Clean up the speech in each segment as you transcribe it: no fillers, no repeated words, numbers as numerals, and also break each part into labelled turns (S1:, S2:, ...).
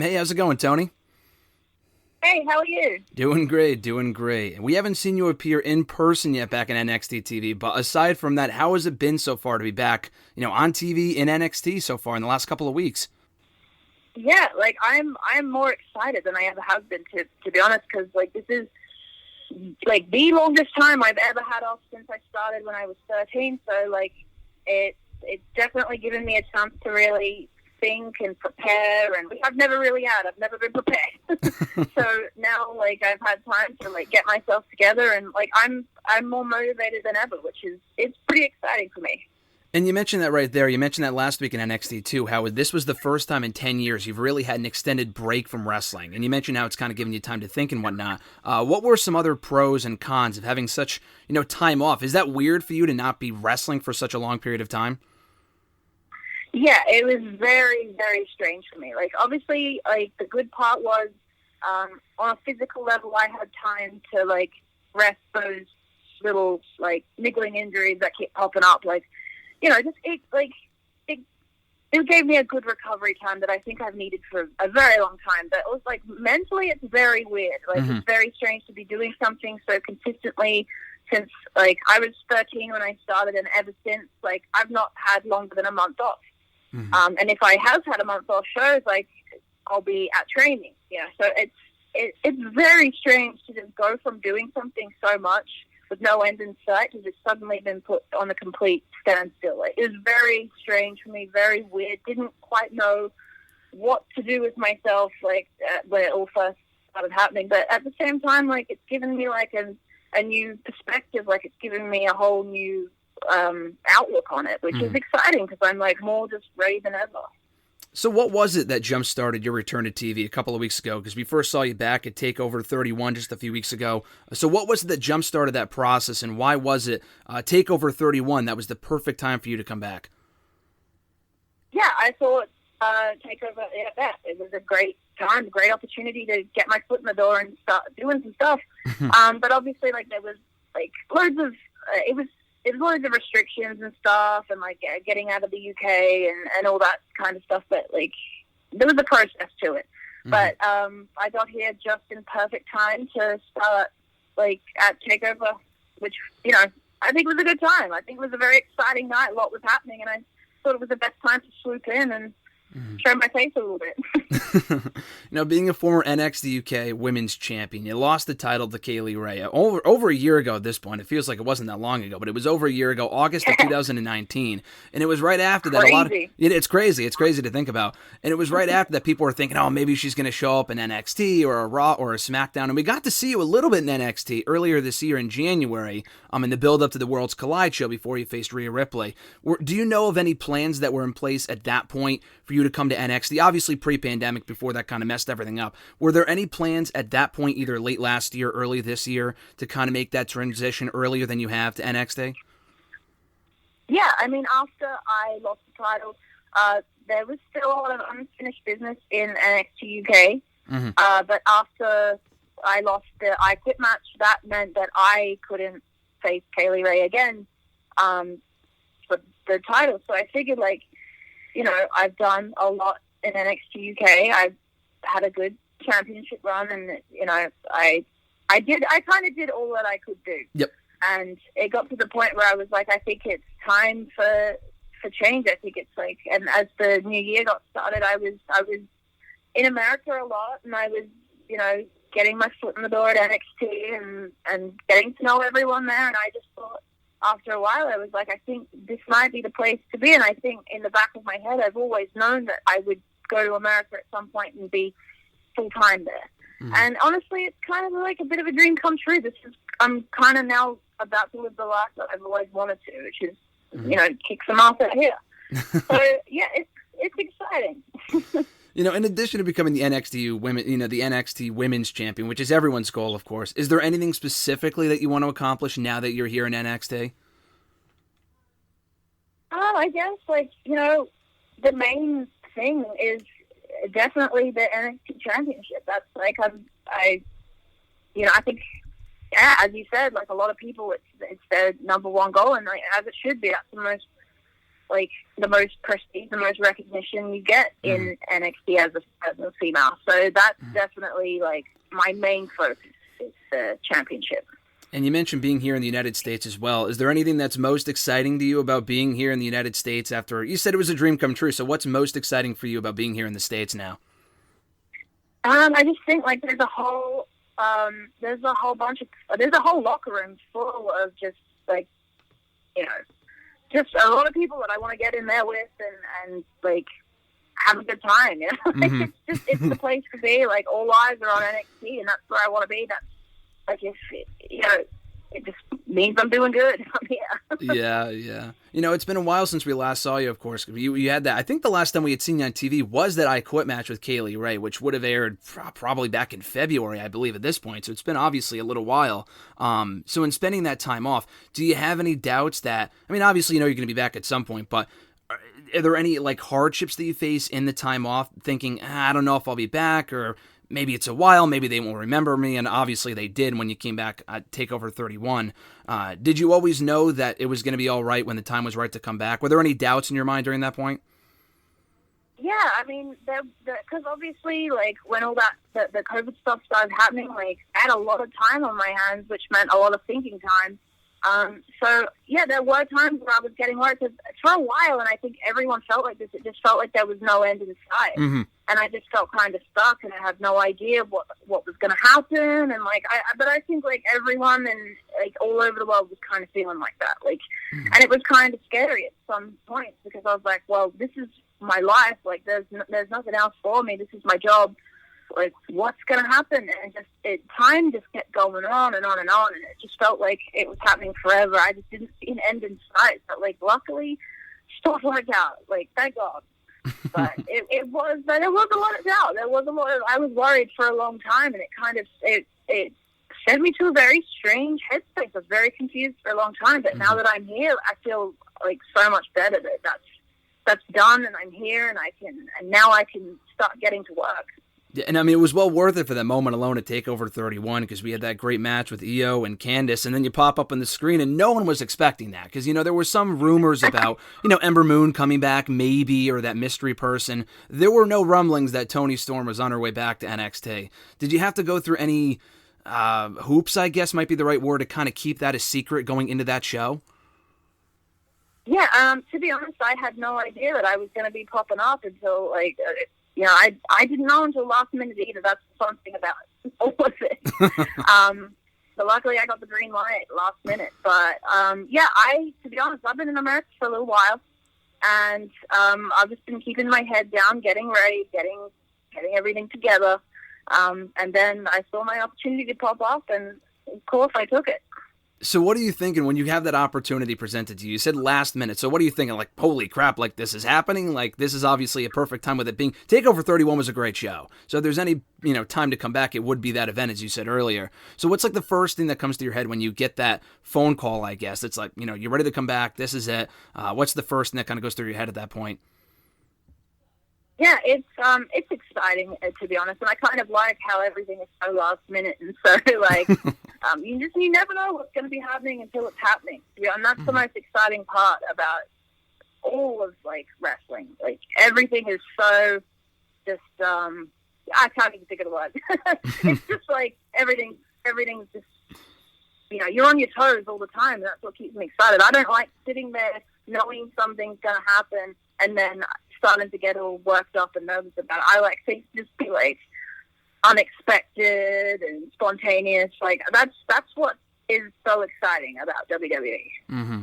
S1: Hey, how's it going, Tony?
S2: Hey, how are you?
S1: Doing great, doing great. We haven't seen you appear in person yet back in NXT TV, but aside from that, how has it been so far to be back, on TV in NXT so far in the last couple of weeks?
S2: Yeah, I'm more excited than I ever have been to be honest, because this is the longest time I've ever had off since I started when I was 13. So it's definitely given me a chance to really think and prepare, and which I've never really had. I've never been prepared. So now I've had time to get myself together, and I'm more motivated than ever, which is it's pretty exciting for me.
S1: And you mentioned that right there. You mentioned that last week in NXT too, how this was the first time in 10 years you've really had an extended break from wrestling. And you mentioned how it's kind of giving you time to think and whatnot. What were some other pros and cons of having such, time off? Is that weird for you to not be wrestling for such a long period of time?
S2: Yeah, it was very, very strange for me. Obviously, the good part was on a physical level, I had time to rest those little niggling injuries that keep popping up. It it gave me a good recovery time that I think I've needed for a very long time. But it was mentally, it's very weird. It's very strange to be doing something so consistently since I was 13 when I started, and ever since I've not had longer than a month off. And if I have had a month off shows, I'll be at training. So it's very strange to just go from doing something so much with no end in sight to just suddenly been put on a complete standstill. It was very strange for me, very weird. Didn't quite know what to do with myself when it all first started happening. But at the same time, it's given me a new perspective. It's given me a whole new outlook on it, which is exciting because I'm more just ready than ever.
S1: So what was it that jump-started your return to TV a couple of weeks ago? Because we first saw you back at TakeOver 31 just a few weeks ago. So what was it that jump-started that process, and why was it TakeOver 31 that was the perfect time for you to come back?
S2: Yeah, I thought TakeOver, it was a great time, a great opportunity to get my foot in the door and start doing some stuff. But obviously, there was loads of it was loads of restrictions and stuff, and getting out of the UK and all that kind of stuff. But there was a process to it. But I got here just in perfect time to start at TakeOver, which I think was a good time. I think it was a very exciting night. A lot was happening, and I thought it was the best time to swoop in and show my face a little bit.
S1: Being a former NXT UK Women's Champion, you lost the title to Kaylee Ray over a year ago at this point. It feels like it wasn't that long ago, but it was over a year ago, August of 2019. And it was right after that.
S2: Crazy.
S1: It's crazy. It's crazy to think about. And it was right after that people were thinking, oh, maybe she's going to show up in NXT or a Raw or a SmackDown. And we got to see you a little bit in NXT earlier this year in January in the build-up to the Worlds Collide show before you faced Rhea Ripley. Do you know of any plans that were in place at that point for you to come to NXT? Obviously pre-pandemic, before that kind of messed everything up. Were there any plans at that point, either late last year, early this year, to kind of make that transition earlier than you have to NXT?
S2: Yeah, I mean, after I lost the title, there was still a lot of unfinished business in NXT UK. But after I lost the I Quit match, that meant that I couldn't face Kaylee Ray again for the title. So I figured, I've done a lot in NXT UK. I've had a good championship run, and I kind of did all that I could do.
S1: Yep.
S2: And it got to the point where I was I think it's time for change. I think it's and as the new year got started, I was in America a lot, and I was getting my foot in the door at NXT and getting to know everyone there. And I just thought, after a while, I was I think this might be the place to be. And I think in the back of my head, I've always known that I would go to America at some point and be full-time there. And honestly, it's kind of a bit of a dream come true. I'm kind of now about to live the life that I've always wanted to, which is, kick some ass out here. So, yeah, it's exciting.
S1: In addition to becoming the NXT the NXT Women's Champion, which is everyone's goal, of course, is there anything specifically that you want to accomplish now that you're here in NXT?
S2: I guess, the main thing is definitely the NXT Championship. That's I think, as you said, a lot of people, it's their number one goal, and as it should be, that's the most like the most prestige, the most recognition you get in NXT as a female. So that's definitely like my main focus is the championship.
S1: And you mentioned being here in the United States as well. Is there anything that's most exciting to you about being here in the United States after you said it was a dream come true? So what's most exciting for you about being here in the States now?
S2: I just think like there's a whole locker room full of just like, you know, just a lot of people that I want to get in there with and like have a good time. You know, it's the place to be. Like all eyes are on NXT, and that's where I want to be. That's like if you know, it just means I'm doing good. I'm here.
S1: Yeah. You know, it's been a while since we last saw you, of course. You had that. I think the last time we had seen you on TV was that I Quit match with Kaylee Ray, which would have aired probably back in February, I believe, at this point. So it's been obviously a little while. So in spending that time off, do you have any doubts that, I mean, obviously you know you're going to be back at some point, but are there any like hardships that you face in the time off thinking, I don't know if I'll be back, or maybe it's a while, maybe they won't remember me, and obviously they did when you came back at TakeOver 31. Did you always know that it was going to be all right when the time was right to come back? Were there any doubts in your mind during that point?
S2: Yeah, I mean, because obviously, like, when all that, the COVID stuff started happening, like, I had a lot of time on my hands, which meant a lot of thinking time. So, yeah, there were times where I was getting worried, because for a while, and I think everyone felt like this, it just felt like there was no end in sight. And I just felt kind of stuck, and I had no idea what was going to happen. And, like, but I think, like, everyone and, like, all over the world was kind of feeling like that. Like, and it was kind of scary at some points, because I was like, well, this is my life. Like, there's nothing else for me. This is my job. Like, what's going to happen? And time just kept going on and on and on. And it just felt like it was happening forever. I just didn't see an end in sight. But, like, luckily, stuff worked out. Like, thank God. But there was a lot of doubt. I was worried for a long time, and it kind of, it sent me to a very strange headspace. I was very confused for a long time. But now that I'm here, I feel like so much better that that's done, and I'm here, and now I can start getting to work.
S1: Yeah, and I mean, it was well worth it for that moment alone at TakeOver 31, because we had that great match with Io and Candice, and then you pop up on the screen, and no one was expecting that, because, you know, there were some rumors about, you know, Ember Moon coming back, maybe, or that mystery person. There were no rumblings that Toni Storm was on her way back to NXT. Did you have to go through any hoops, I guess might be the right word, to kind of keep that a secret going into that show?
S2: Yeah, to be honest, I had no idea that I was going to be popping up until, like... you know, I didn't know until last minute either. That's the fun thing about all of it. So luckily I got the green light last minute. But, yeah, to be honest, I've been in America for a little while. And I've just been keeping my head down, getting ready, getting everything together. And then I saw my opportunity to pop up, and of course I took it.
S1: So what are you thinking when you have that opportunity presented to you? You said last minute. So what are you thinking? Like, holy crap, like this is happening? Like, this is obviously a perfect time with it being... TakeOver 31 was a great show. So if there's any, you know, time to come back, it would be that event, as you said earlier. So what's like the first thing that comes to your head when you get that phone call, I guess? It's like, you know, you're ready to come back. This is it. What's the first thing that kind of goes through your head at that point?
S2: Yeah, it's exciting, to be honest, and I kind of like how everything is so last minute, and so like you never know what's going to be happening until it's happening. And that's the most exciting part about all of like wrestling. Like everything is so just I can't even think of the word. It's just like everything's just, you know, you're on your toes all the time, and that's what keeps me excited. I don't like sitting there knowing something's going to happen and then starting to get all worked up and nervous about it. I like things to just be like unexpected and spontaneous. Like that's what is so exciting about WWE.
S1: Mm-hmm.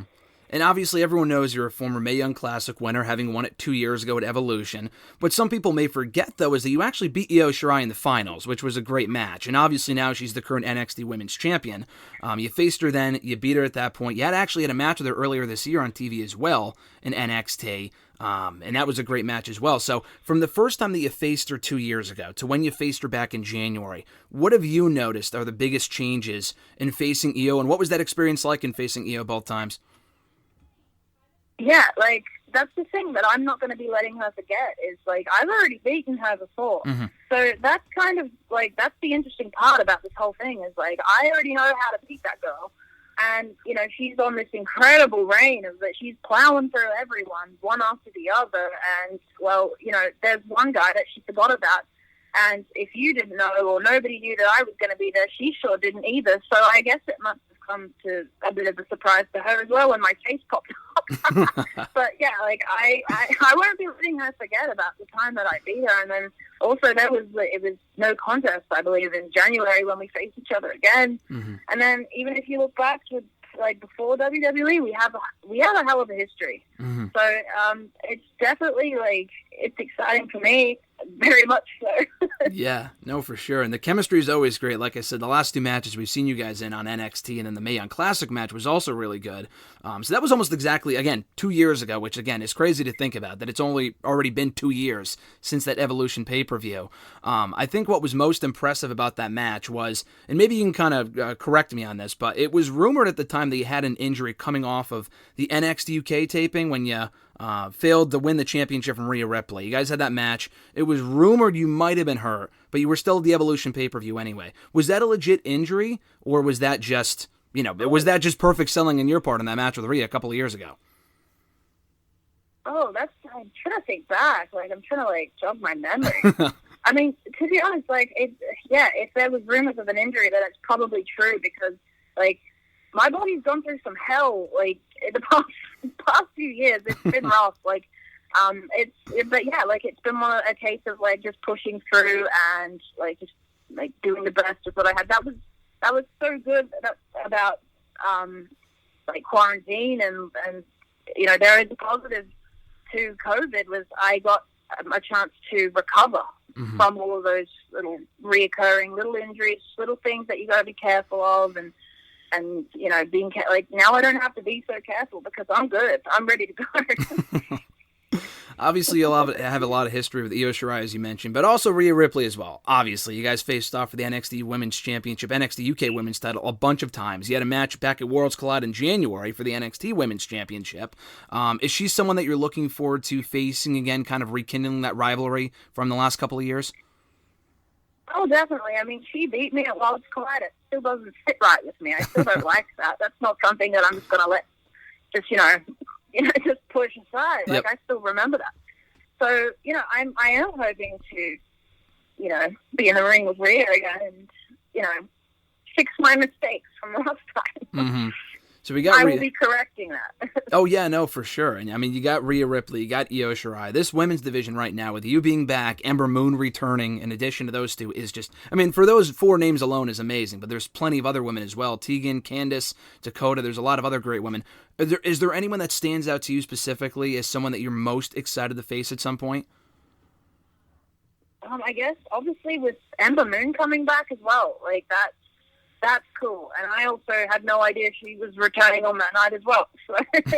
S1: And obviously everyone knows you're a former Mae Young Classic winner, having won it 2 years ago at Evolution. What some people may forget, though, is that you actually beat Io Shirai in the finals, which was a great match. And obviously now she's the current NXT Women's Champion. You faced her then, you beat her at that point. You had actually had a match with her earlier this year on TV as well in NXT. And that was a great match as well. So from the first time that you faced her 2 years ago to when you faced her back in January, what have you noticed are the biggest changes in facing Io? And what was that experience like in facing Io both times?
S2: Yeah, like, that's the thing that I'm not going to be letting her forget is, like, I've already beaten her before. Mm-hmm. So that's kind of, like, that's the interesting part about this whole thing is, like, I already know how to beat that girl. And, you know, she's on this incredible reign of that she's plowing through everyone, one after the other. And, well, you know, there's one guy that she forgot about. And if you didn't know or nobody knew that I was going to be there, she sure didn't either. So I guess it must have come to a bit of a surprise to her as well when my face popped up. But, yeah, like, I won't be letting her forget about the time that I beat her. And then also it was no contest, I believe, in January when we faced each other again. Mm-hmm. And then even if you look back to, like, before WWE, we have a hell of a history. Mm-hmm. So it's definitely, like, it's exciting for me, very much so.
S1: Yeah, no, for sure. And the chemistry is always great. Like I said, the last two matches we've seen you guys in on NXT and then the Mae Young Classic match was also really good. So that was almost exactly, again, 2 years ago, which, again, is crazy to think about, that it's already been 2 years since that Evolution pay-per-view. I think what was most impressive about that match was, and maybe you can kind of correct me on this, but it was rumored at the time that you had an injury coming off of the NXT UK taping when you failed to win the championship from Rhea Ripley. You guys had that match. It was rumored you might have been hurt, but you were still at the Evolution pay-per-view anyway. Was that a legit injury, or was that just, perfect selling in your part in that match with Rhea a couple of years ago?
S2: Oh, I'm trying to think back. Like, I'm trying to, jog my memory. I mean, to be honest, if there was rumors of an injury, then it's probably true because, my body's gone through some hell, in the past few years. It's been rough. It's been a case of, just pushing through and, doing the best with what I had. That was so good about, quarantine and, there is a positive to COVID was I got a chance to recover from all of those little reoccurring little injuries, little things that you got to be careful of, and being now I don't have to be so careful because I'm good. I'm ready to go.
S1: Obviously, you'll have a lot of history with Io Shirai, as you mentioned, but also Rhea Ripley as well. Obviously, you guys faced off for the NXT Women's Championship, NXT UK Women's title a bunch of times. You had a match back at Worlds Collide in January for the NXT Women's Championship. Is she someone that you're looking forward to facing again, kind of rekindling that rivalry from the last couple of years?
S2: Oh, definitely. I mean, she beat me at Worlds Collide. It still doesn't sit right with me. I still don't like that. That's not something that I'm just going to let just push aside.
S1: Yep.
S2: I still remember that. So, I am hoping to, be in the ring with Rhea again and, fix my mistakes from last time.
S1: Mm-hmm. So we got
S2: I will be correcting that.
S1: Oh, yeah, no, for sure. And I mean, you got Rhea Ripley, you got Io Shirai. This women's division right now, with you being back, Ember Moon returning, in addition to those two, is just, I mean, for those 4 names alone is amazing, but there's plenty of other women as well. Tegan, Candice, Dakota, there's a lot of other great women. Is there anyone that stands out to you specifically as someone that you're most excited to face at some point?
S2: I guess, obviously, with Ember Moon coming back as well, that's cool. And I also had no idea she was returning on that night as well. So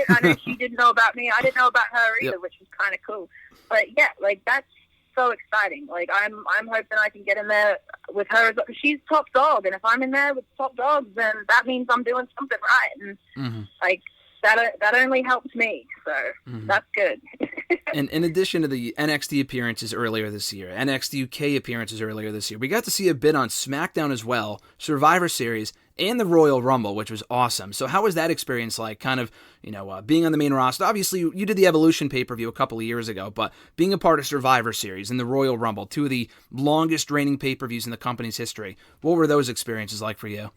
S2: I know she didn't know about me. I didn't know about her either, which was kind of cool. But yeah, that's so exciting. I'm hoping I can get in there with her because she's top dog. And if I'm in there with top dogs, then that means I'm doing something right. And that only helps me. So that's good.
S1: And in addition to the NXT appearances earlier this year, NXT UK appearances earlier this year, we got to see a bit on SmackDown as well, Survivor Series, and the Royal Rumble, which was awesome. So how was that experience like, kind of, being on the main roster? Obviously, you did the Evolution pay-per-view a couple of years ago, but being a part of Survivor Series and the Royal Rumble, 2 of the longest reigning pay-per-views in the company's history, what were those experiences like for you?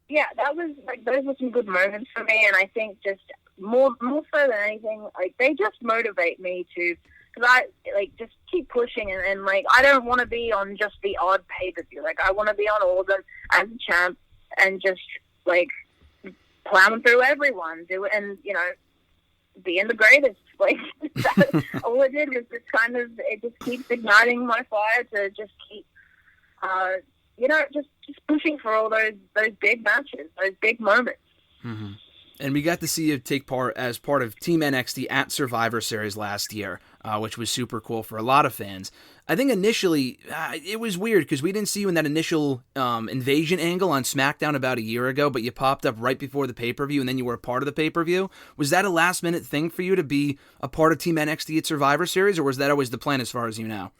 S2: Yeah, that was those were some good moments for me, and I think just more so than anything, they just motivate me to, because I just keep pushing, and I don't want to be on just the odd pay per view. I want to be on all of them as a champ, and just plowing through everyone, being the greatest. All it did was it just keeps igniting my fire to just keep. Just pushing for all those big matches, those big moments.
S1: Mm-hmm. And we got to see you take part as part of Team NXT at Survivor Series last year, which was super cool for a lot of fans. I think initially it was weird because we didn't see you in that initial invasion angle on SmackDown about a year ago, but you popped up right before the pay-per-view, and then you were a part of the pay-per-view. Was that a last-minute thing for you to be a part of Team NXT at Survivor Series, or was that always the plan as far as you know?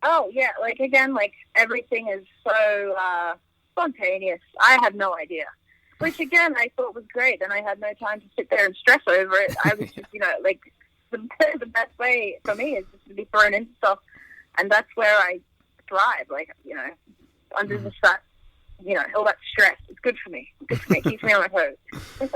S2: Oh, yeah, everything is so spontaneous. I had no idea. which again I thought was great, and I had no time to sit there and stress over it. I was just, like, the best way for me is just to be thrown into stuff, and that's where I thrive. Like, under the sun, all that stress. It's good for me. It keeps me on my toes.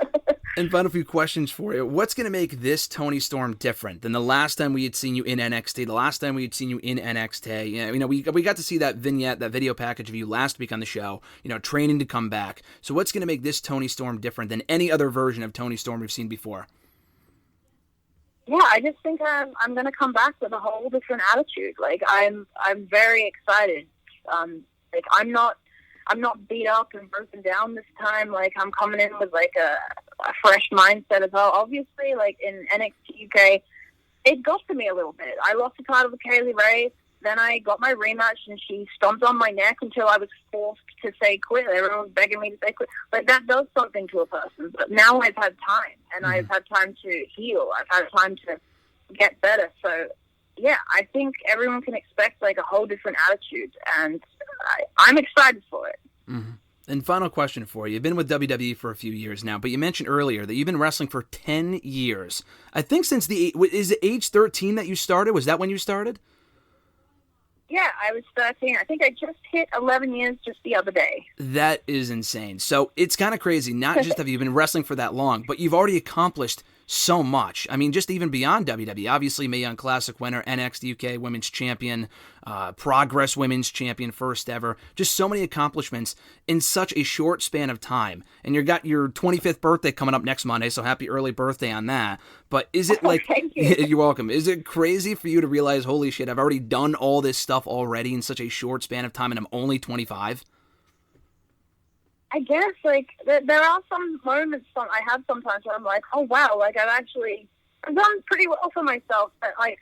S1: And final few questions for you. What's going to make this Toni Storm different than the last time we had seen you in NXT, the last time we had seen you in NXT? We got to see that vignette, that video package of you last week on the show, training to come back. So what's going to make this Toni Storm different than any other version of Toni Storm we've seen before?
S2: Yeah, I just think I'm going to come back with a whole different attitude. Like, I'm very excited. Like, I'm not beat up and broken down this time. Like, I'm coming in with like a fresh mindset as well. Obviously, like in NXT UK, it got to me a little bit. I lost the title to Kaylee Ray. Then I got my rematch, and she stomped on my neck until I was forced to say quit. Everyone was begging me to say quit. Like, that does something to a person. But now I've had time, and I've had time to heal. I've had time to get better. So, yeah, I think everyone can expect like a whole different attitude, and I'm excited for it.
S1: Mm-hmm. And final question for you. You've been with WWE for a few years now, but you mentioned earlier that you've been wrestling for 10 years. I think since is it age 13 that you started? Was that when you started?
S2: Yeah, I was 13. I think I just hit 11 years just the other day.
S1: That is insane. So it's kind of crazy. Not just have you been wrestling for that long, but you've already accomplished so much. I mean, just even beyond WWE. Obviously, Mae Young Classic winner, NXT UK Women's Champion, Progress Women's Champion, first ever. Just so many accomplishments in such a short span of time. And you got your 25th birthday coming up next Monday, so happy early birthday on that. But is it like...
S2: Thank you.
S1: You're welcome. Is it crazy for you to realize, holy shit, I've already done all this stuff already in such a short span of time, and I'm only 25?
S2: I guess, like, there are some moments I have sometimes where I'm like, oh, wow, like, I've done pretty well for myself, but, like,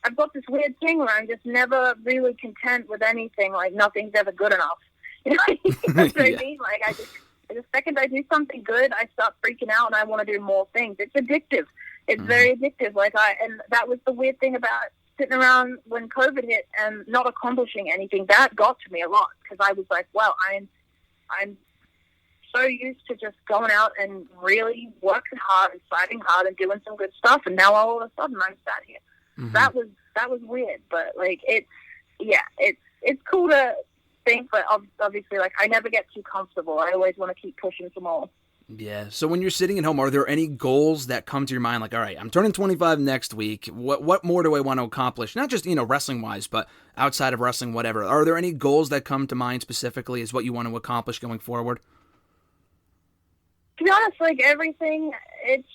S2: I've got this weird thing where I'm just never really content with anything, like, nothing's ever good enough. That's what I mean? Like, the second I do something good, I start freaking out and I want to do more things. It's addictive. It's very addictive. And that was the weird thing about sitting around when COVID hit and not accomplishing anything. That got to me a lot, because I was like, wow, I'm so used to just going out and really working hard and fighting hard and doing some good stuff, and now all of a sudden I'm sat here. Mm-hmm. That was weird, but like it's cool to think, but obviously, like, I never get too comfortable. I always want to keep pushing for more.
S1: Yeah. So when you're sitting at home, are there any goals that come to your mind? Like, all right, I'm turning 25 next week. What more do I want to accomplish? Not just, wrestling wise, but outside of wrestling, whatever. Are there any goals that come to mind specifically as what you want to accomplish going forward?
S2: To be honest, like, everything, it's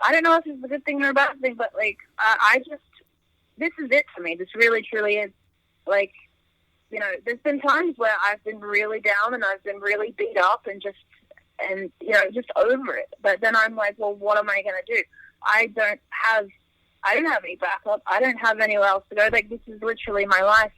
S2: I don't know if it's a good thing or a bad thing, but, like, this is it for me. This really, truly is. Like, there's been times where I've been really down and I've been really beat up and just over it. But then I'm like, well, what am I going to do? I don't have any backup. I don't have anywhere else to go. Like, this is literally my life.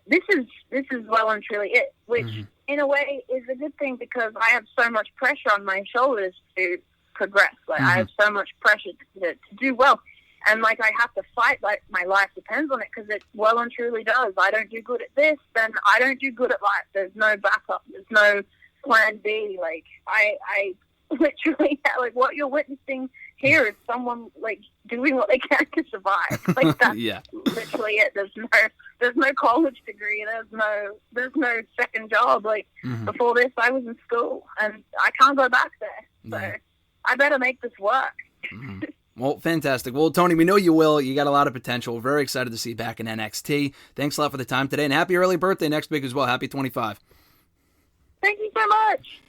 S2: This is well and truly it, which in a way is a good thing, because I have so much pressure on my shoulders to progress. Like, I have so much pressure to do well. And, like, I have to fight, like, my life depends on it, because it well and truly does. I don't do good at this, then I don't do good at life. There's no backup. There's no plan B. Like, I literally, like, what you're witnessing here is someone, like, doing what they can to survive. Like, that's literally it. There's no college degree. There's no second job. Like, before this, I was in school, and I can't go back there. So I better make this work.
S1: Well, fantastic. Well, Toni, we know you will. You got a lot of potential. We're very excited to see you back in NXT. Thanks a lot for the time today, and happy early birthday next week as well. Happy 25.
S2: Thank you so much.